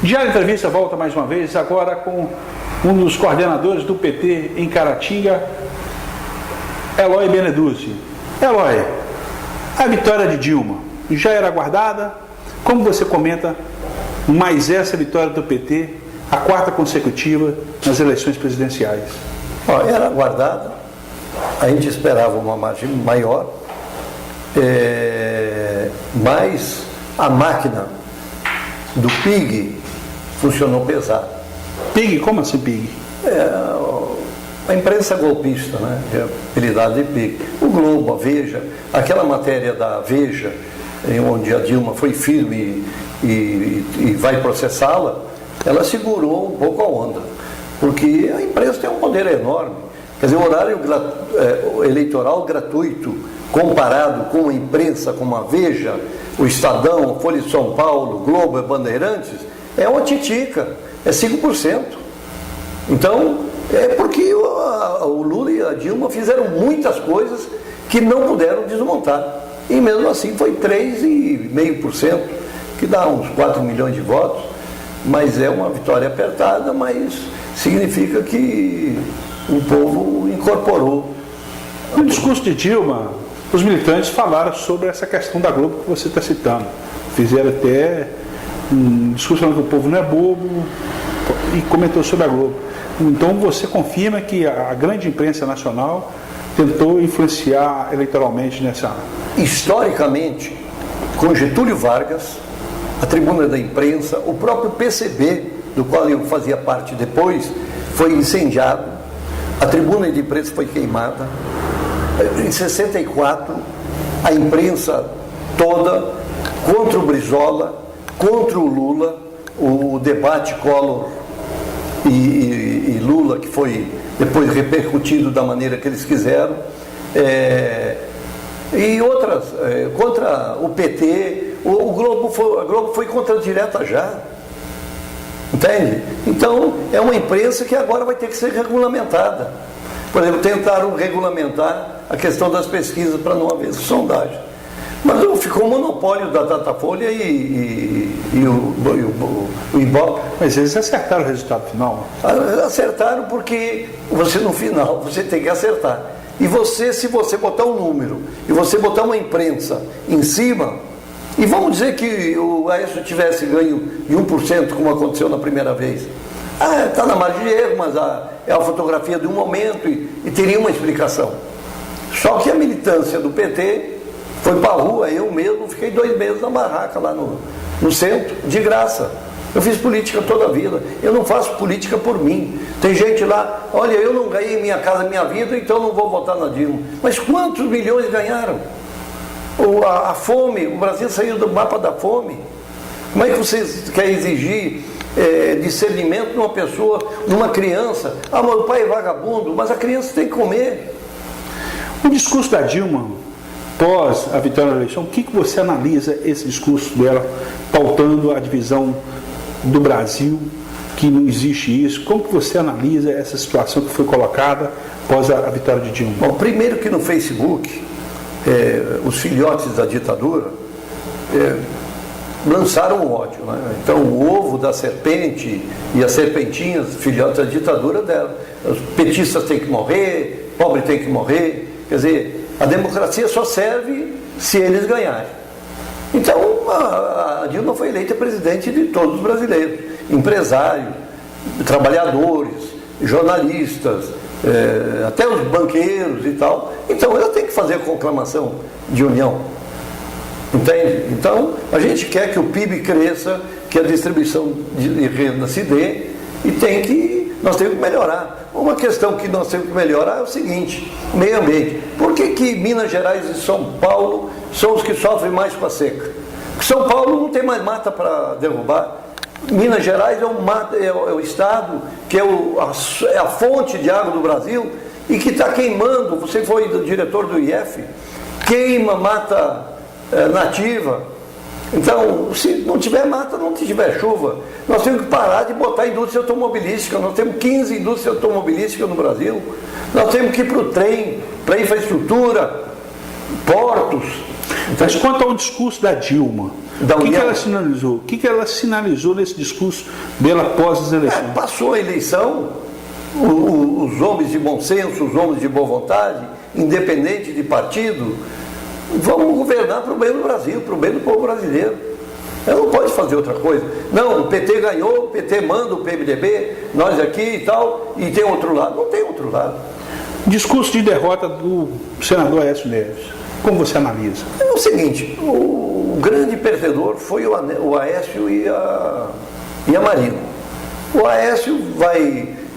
Diário Entrevista volta mais uma vez, agora com um dos coordenadores do PT em Caratinga, Eloy Beneduzzi. Eloy, a vitória de Dilma já era aguardada? Como você comenta mais essa vitória do PT, a quarta consecutiva nas eleições presidenciais? Era aguardada, a gente esperava uma margem maior, mas a máquina do PIG funcionou pesado. PIG? Como assim PIG? A imprensa golpista, né? É apelidada de PIG. O Globo, a Veja, aquela matéria da Veja, onde a Dilma foi firme e vai processá-la, ela segurou um pouco a onda, porque a imprensa tem um poder enorme. Quer dizer, o horário eleitoral gratuito, comparado com a imprensa como a Veja, o Estadão, a Folha de São Paulo, Globo e Bandeirantes, é uma titica, é 5%. Então, é porque o Lula e a Dilma fizeram muitas coisas que não puderam desmontar. E mesmo assim foi 3,5%, que dá uns 4 milhões de votos, mas é uma vitória apertada, mas significa que o povo incorporou. No discurso de Dilma, os militantes falaram sobre essa questão da Globo que você está citando. Fizeram até um discurso falando que o povo não é bobo e comentou sobre a Globo. Então você confirma que a grande imprensa nacional tentou influenciar eleitoralmente nessa... Historicamente, com Getúlio Vargas, a Tribuna da Imprensa, o próprio PCB, do qual eu fazia parte depois, foi incendiado, a Tribuna de Imprensa foi queimada. Em 64, a imprensa toda contra o Brizola, contra o Lula, o debate Collor e Lula, que foi depois repercutido da maneira que eles quiseram, e outras, contra o PT, a Globo foi contra a direta já, entende? Então, é uma imprensa que agora vai ter que ser regulamentada. Por exemplo, tentaram regulamentar a questão das pesquisas para não haver sondagem. Mas ficou o monopólio da Datafolha e o Ibope. Mas eles acertaram o resultado final? Acertaram porque no final, você tem que acertar. E se você botar um número, e você botar uma imprensa em cima, e vamos dizer que o Aécio tivesse ganho de 1%, como aconteceu na primeira vez. Está na margem de erro, mas é a fotografia de um momento e teria uma explicação. Só que a militância do PT foi para a rua, eu mesmo fiquei 2 meses na barraca lá no centro, de graça. Eu fiz política toda a vida, eu não faço política por mim. Tem gente lá, olha, eu não ganhei minha casa, minha vida, então não vou votar na Dilma. Mas quantos milhões ganharam? A fome, o Brasil saiu do mapa da fome. Como é que você quer exigir discernimento numa pessoa, numa criança? Meu pai é vagabundo, mas a criança tem que comer. O discurso da Dilma, pós a vitória da eleição, o que você analisa esse discurso dela, pautando a divisão do Brasil, que não existe isso? Como que você analisa essa situação que foi colocada após a vitória de Dilma? Bom, primeiro que no Facebook, os filhotes da ditadura lançaram o ódio, né? Então o ovo da serpente e as serpentinhas, filhotes da ditadura dela. Os petistas têm que morrer, pobre tem que morrer. Quer dizer, a democracia só serve se eles ganharem. Então, a Dilma foi eleita presidente de todos os brasileiros, empresários, trabalhadores, jornalistas, até os banqueiros e tal. Então, ela tem que fazer a conclamação de união. Entende? Então, a gente quer que o PIB cresça, que a distribuição de renda se dê, e nós temos que melhorar. Uma questão que nós temos que melhorar é o seguinte: meio ambiente. Por que Minas Gerais e São Paulo são os que sofrem mais com a seca? Porque São Paulo não tem mais mata para derrubar. Minas Gerais é o estado que é a fonte de água do Brasil e que está queimando. Você foi do diretor do IF, queima mata nativa. Então, se não tiver mata, não tiver chuva, nós temos que parar de botar indústria automobilística. Nós temos 15 indústrias automobilísticas no Brasil. Nós temos que ir para o trem, para a infraestrutura, portos. Mas quanto ao discurso da Dilma, o que ela sinalizou? O que ela sinalizou nesse discurso dela após as eleições? Passou a eleição, os homens de bom senso, os homens de boa vontade, independente de partido, vamos governar para o bem do Brasil, para o bem do povo brasileiro. Ela não pode fazer outra coisa. Não, o PT ganhou, o PT manda o PMDB, nós aqui e tal, e tem outro lado. Não tem outro lado. Discurso de derrota do senador Aécio Neves. Como você analisa? É o seguinte, o grande perdedor foi o Aécio e a Marina. O Aécio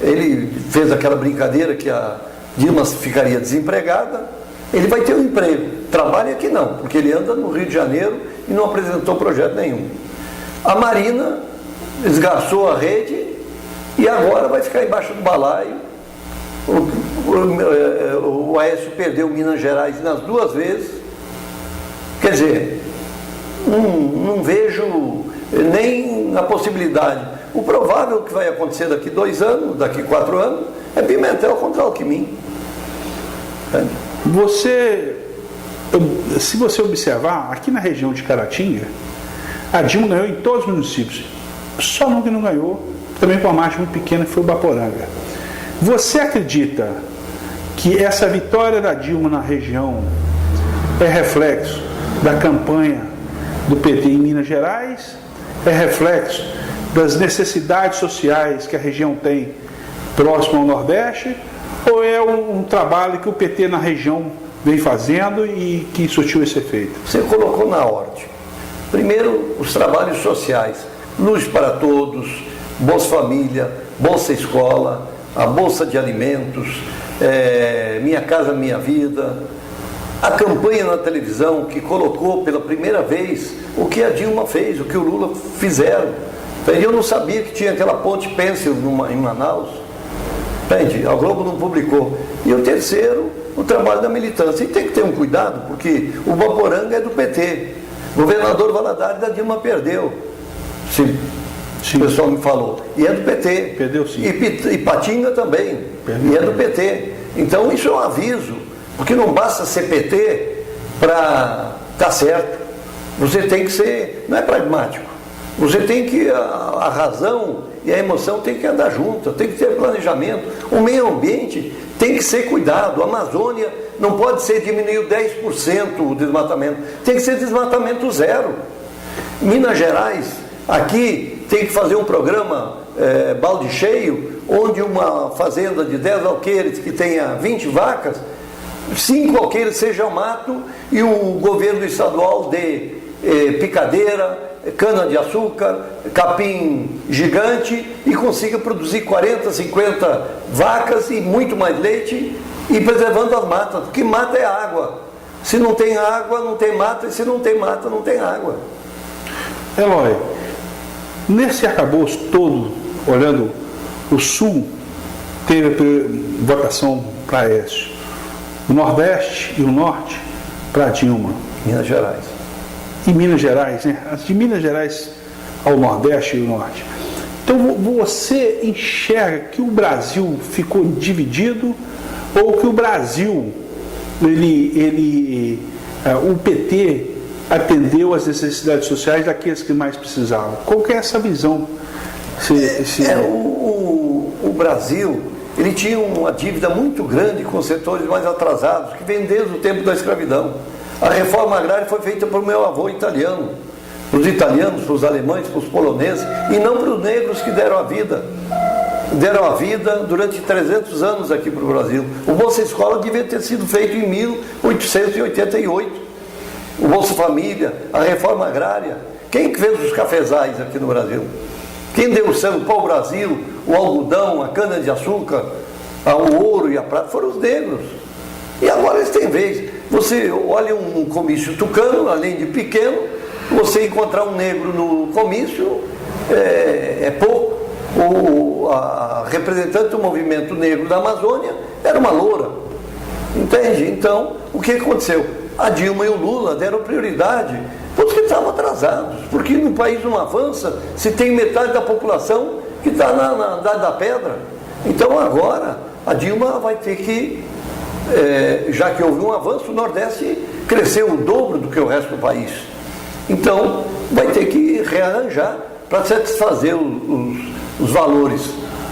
ele fez aquela brincadeira que a Dilma ficaria desempregada, ele vai ter um emprego. Trabalha aqui não, porque ele anda no Rio de Janeiro e não apresentou projeto nenhum. A Marina esgarçou a rede e agora vai ficar embaixo do balaio. O Aécio perdeu Minas Gerais nas 2 vezes. Quer dizer, não vejo nem a possibilidade. O provável que vai acontecer daqui 2 anos, daqui 4 anos, é Pimentel contra Alckmin. Se você observar, aqui na região de Caratinga, a Dilma ganhou em todos os municípios. Só um que não ganhou, também com uma margem muito pequena, que foi o Baporanga. Você acredita que essa vitória da Dilma na região é reflexo da campanha do PT em Minas Gerais? É reflexo das necessidades sociais que a região tem próximo ao Nordeste? Ou é um trabalho que o PT na região vem fazendo e que surtiu esse efeito? Você colocou na ordem. Primeiro, os trabalhos sociais. Luz para todos, Bolsa Família, Bolsa Escola, a Bolsa de Alimentos, Minha Casa Minha Vida. A campanha na televisão que colocou pela primeira vez o que a Dilma fez, o que o Lula fizeram. Eu não sabia que tinha aquela ponte pêncil em Manaus. Entende? A Globo não publicou. E o terceiro, o trabalho da militância. E tem que ter um cuidado, porque o Baporanga é do PT. O governador Valadares da Dilma perdeu. Sim. O pessoal me falou. E é do PT. Perdeu sim. E Patinga também. Perdeu. E é do PT. Então isso é um aviso. Porque não basta ser PT para estar certo. Você tem que ser, não é pragmático. Você tem que, a razão e a emoção tem que andar juntas, tem que ter planejamento. O meio ambiente tem que ser cuidado. A Amazônia não pode ser diminuir 10% o desmatamento, tem que ser desmatamento zero. Minas Gerais, aqui tem que fazer um programa balde cheio, onde uma fazenda de 10 alqueires que tenha 20 vacas, 5 alqueires seja mato e o governo estadual dê picadeira, cana-de-açúcar, capim gigante e consiga produzir 40, 50 vacas e muito mais leite e preservando as matas, porque mata é água. Se não tem água, não tem mata, e se não tem mata, não tem água. Eloy, nesse arcabouço todo, olhando o Sul, teve votação para Aécio, o Nordeste e o Norte para Dilma. Minas Gerais. E Minas Gerais, né? De Minas Gerais ao Nordeste e ao Norte. Então você enxerga que o Brasil ficou dividido ou que o Brasil, o PT atendeu às necessidades sociais daqueles que mais precisavam? Qual que é essa visão? O Brasil, ele tinha uma dívida muito grande com os setores mais atrasados, que vem desde o tempo da escravidão. A reforma agrária foi feita por meu avô italiano, para os italianos, para os alemães, para os poloneses, e não para os negros que deram a vida. Deram a vida durante 300 anos aqui para o Brasil. O Bolsa Escola devia ter sido feito em 1888. O Bolsa Família, a reforma agrária. Quem que fez os cafezais aqui no Brasil? Quem deu o sangue para o Brasil, o algodão, a cana-de-açúcar, o ouro e a prata, foram os negros. E agora eles têm vez. Você olha um comício tucano, além de pequeno, você encontrar um negro no comício é pouco. A representante do movimento negro da Amazônia era uma loura. Entende? Então, o que aconteceu? A Dilma e o Lula deram prioridade para os que estavam atrasados. Porque no país não avança se tem metade da população que está na Idade da Pedra. Então agora a Dilma vai ter que, já que houve um avanço, o Nordeste cresceu o dobro do que o resto do país. Então, vai ter que rearranjar para satisfazer os valores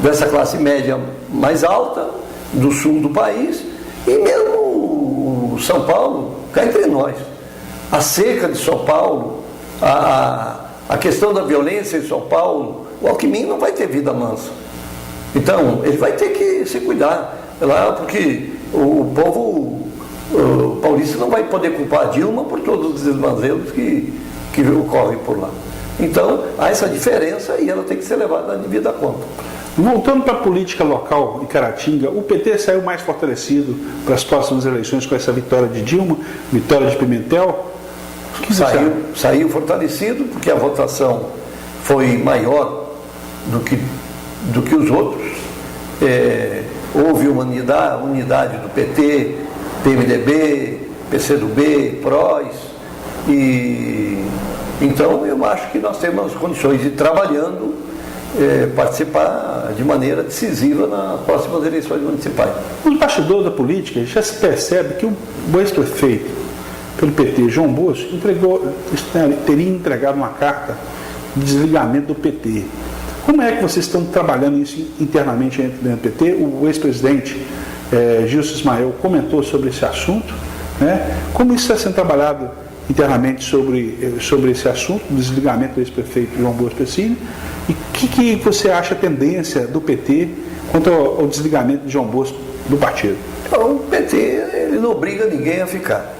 dessa classe média mais alta, do sul do país, e mesmo o São Paulo, cá entre nós. A seca de São Paulo, a questão da violência em São Paulo, o Alckmin não vai ter vida mansa. Então, ele vai ter que se cuidar lá, porque o povo paulista não vai poder culpar a Dilma por todos os desmanzelos que ocorrem por lá. Então, há essa diferença e ela tem que ser levada na devida conta. Voltando para a política local em Caratinga, o PT saiu mais fortalecido para as próximas eleições com essa vitória de Dilma, vitória de Pimentel? O que saiu fortalecido porque a votação foi maior do que os outros. Houve uma unidade do PT, PMDB, PCdoB, PROS, e então eu acho que nós temos condições de ir trabalhando, participar de maneira decisiva nas próximas eleições municipais. Nos bastidores da política já se percebe que o ex-prefeito pelo PT, João Bosco, teria entregado uma carta de desligamento do PT. Como é que vocês estão trabalhando isso internamente dentro do PT? O ex-presidente Gilson Ismael comentou sobre esse assunto, né? Como isso está sendo trabalhado internamente sobre esse assunto, do desligamento do ex-prefeito João Bosco Pecini, e o que você acha a tendência do PT quanto ao desligamento de João Bosco do partido? Então, o PT ele não obriga ninguém a ficar.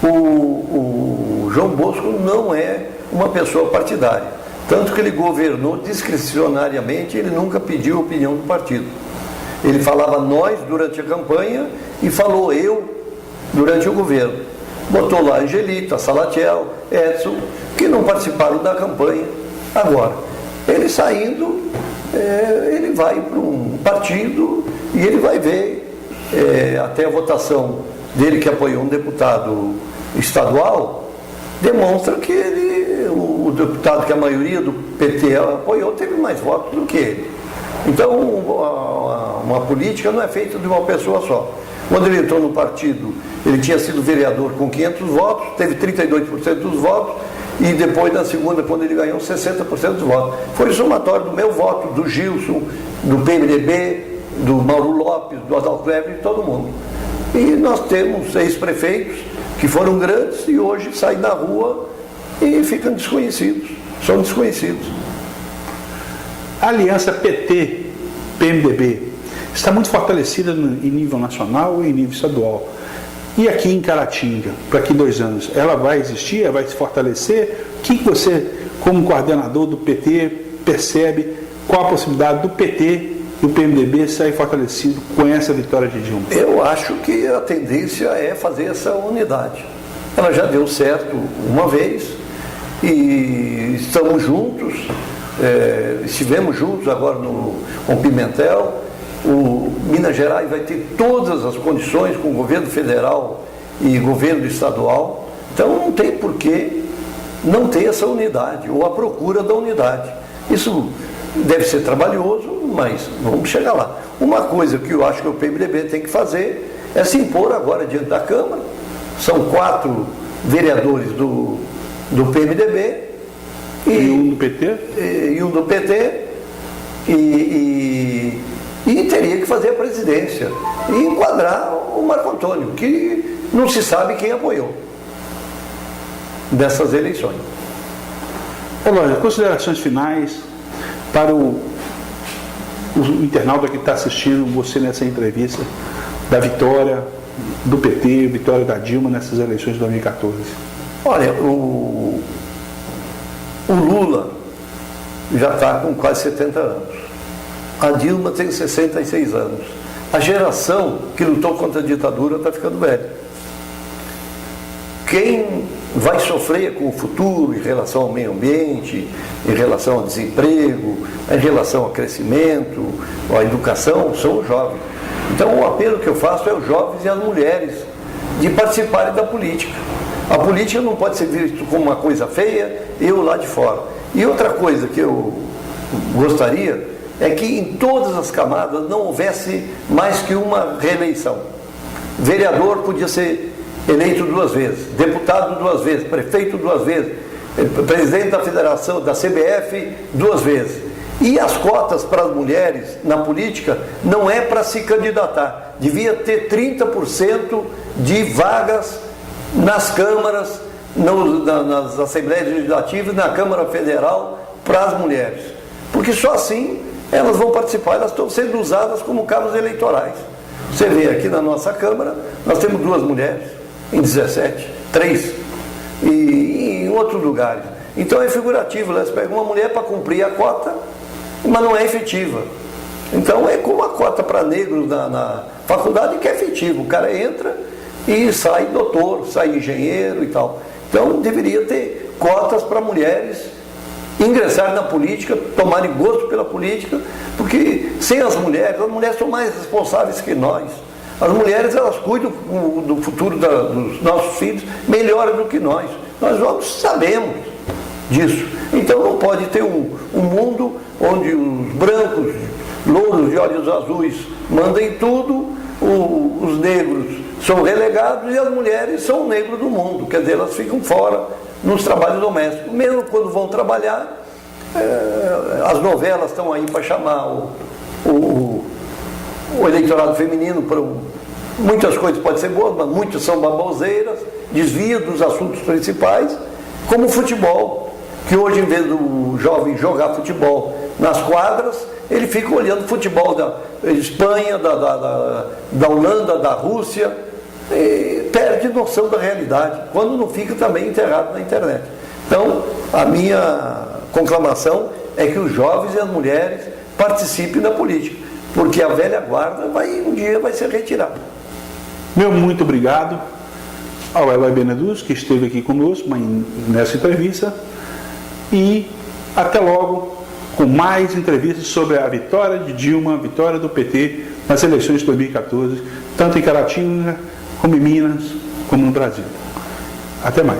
O João Bosco não é uma pessoa partidária, tanto que ele governou discricionariamente, ele nunca pediu a opinião do partido. Ele falava nós durante a campanha e falou eu durante o governo. Botou lá Angelita, Salatiel, Edson, que não participaram da campanha. Agora, ele saindo, ele vai para um partido e ele vai ver até a votação dele, que apoiou um deputado estadual, demonstra que o deputado que a maioria do PT apoiou teve mais votos do que ele. Então, uma política não é feita de uma pessoa só. Quando ele entrou no partido, ele tinha sido vereador com 500 votos, teve 32% dos votos, e depois, na segunda, quando ele ganhou, 60% dos votos. Foi o somatório do meu voto, do Gilson, do PMDB, do Mauro Lopes, do Adalto Kleber, de todo mundo. E nós temos 6 prefeitos que foram grandes e hoje saem na rua e ficam desconhecidos, são desconhecidos. A aliança PT-PMDB está muito fortalecida em nível nacional e em nível estadual. E aqui em Caratinga, para aqui 2 anos, ela vai existir, ela vai se fortalecer? O que você, como coordenador do PT, percebe? Qual a possibilidade do PT e o PMDB sair fortalecido com essa vitória de Dilma? Eu acho que a tendência é fazer essa unidade. Ela já deu certo uma vez e estamos juntos, estivemos juntos agora com Pimentel. O Minas Gerais vai ter todas as condições com o governo federal e governo estadual, então não tem por que não ter essa unidade ou a procura da unidade. Isso deve ser trabalhoso, mas vamos chegar lá. Uma coisa que eu acho que o PMDB tem que fazer é se impor agora diante da Câmara. São 4 vereadores do PMDB e um do PT, e teria que fazer a presidência e enquadrar o Marco Antônio, que não se sabe quem apoiou dessas eleições. Olha, considerações finais para o internauta que está assistindo você nessa entrevista da vitória do PT, vitória da Dilma nessas eleições de 2014. Olha, o Lula já está com quase 70 anos. A Dilma tem 66 anos. A geração que lutou contra a ditadura está ficando velha. Quem vai sofrer com o futuro em relação ao meio ambiente, em relação ao desemprego, em relação ao crescimento, à educação, são os jovens. Então o apelo que eu faço é aos jovens e às mulheres de participarem da política. A política não pode ser vista como uma coisa feia, eu lá de fora. E outra coisa que eu gostaria é que em todas as camadas não houvesse mais que uma reeleição. Vereador podia ser eleito 2 vezes, deputado 2 vezes, prefeito 2 vezes, presidente da federação, da CBF 2 vezes. E as cotas para as mulheres na política não é para se candidatar. Devia ter 30% de vagas nas câmaras, nas assembleias legislativas, na Câmara Federal, para as mulheres. Porque só assim elas vão participar, elas estão sendo usadas como cabos eleitorais. Você vê aqui na nossa Câmara, nós temos 2 mulheres, em 17, 3, e em outros lugares. Então é figurativo, elas pegam uma mulher para cumprir a cota, mas não é efetiva. Então é como a cota para negros na faculdade, que é efetivo. O cara entra e sai doutor, sai engenheiro e tal. Então deveria ter cotas para mulheres ingressarem na política, tomarem gosto pela política, porque sem as mulheres são mais responsáveis que nós. As mulheres, elas cuidam do futuro dos nossos filhos melhor do que nós. Nós sabemos disso. Então não pode ter um mundo onde os brancos, louros de olhos azuis mandem tudo, os negros são relegados e as mulheres são o negro do mundo. Quer dizer, elas ficam fora nos trabalhos domésticos. Mesmo quando vão trabalhar, as novelas estão aí para chamar o eleitorado feminino para muitas coisas podem ser boas, mas muitas são baboseiras, desviam dos assuntos principais, como o futebol, que hoje, em vez do jovem jogar futebol nas quadras, ele fica olhando futebol da Espanha, da Holanda, da Rússia, e perde noção da realidade, quando não fica também enterrado na internet. Então, a minha conclamação é que os jovens e as mulheres participem da política, porque a velha guarda um dia vai ser retirada. Meu muito obrigado ao Eloy Beneduz, que esteve aqui conosco nessa entrevista, e até logo com mais entrevistas sobre a vitória de Dilma, a vitória do PT nas eleições de 2014, tanto em Caratinga, como em Minas, como no Brasil. Até mais.